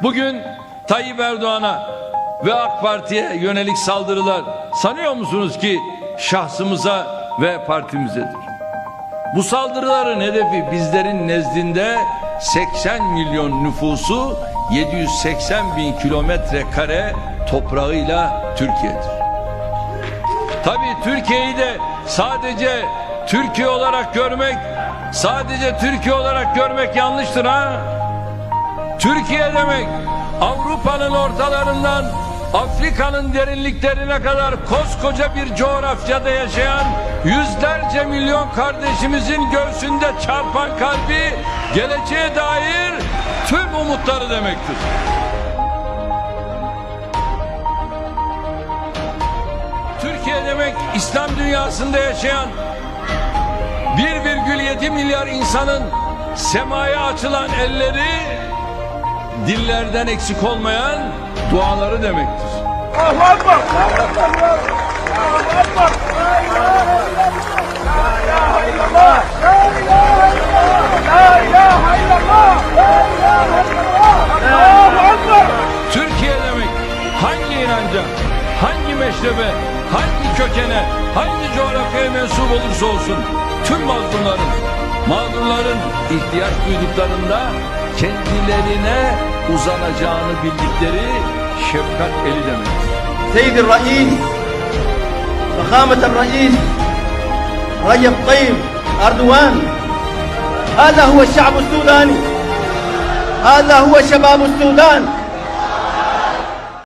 Bugün Tayyip Erdoğan'a ve AK Parti'ye yönelik saldırılar sanıyor musunuz ki şahsımıza ve partimizedir? Bu saldırıların hedefi bizlerin nezdinde 80 milyon nüfusu 780 bin kilometre kare toprağıyla Türkiye'dir. Tabii Türkiye'yi de sadece Türkiye olarak görmek yanlıştır ha. Türkiye demek Avrupa'nın ortalarından Afrika'nın derinliklerine kadar koskoca bir coğrafyada yaşayan yüzlerce milyon kardeşimizin göğsünde çarpan kalbi, geleceğe dair tüm umutları demektir. Türkiye demek İslam dünyasında yaşayan 1,7 milyar insanın semaya açılan elleri, dillerden eksik olmayan duaları demektir. Allahu Ekber! Allahu Ekber! La ilahe illallah! La ilahe illallah! La ilahe illallah! La ilahe illallah! Allahu Ekber! Türkiye demek hangi inanca, hangi meşrebe, hangi kökene, hangi coğrafyaya mensup olursa olsun tüm mağdurların ihtiyaç duyduklarında kendilerine uzanacağını bildikleri şefkat eli demektir. سيد الرئيس فخامة الرئيس رجب طيب أردوان هذا هو الشعب السوداني هذا هو شباب السودان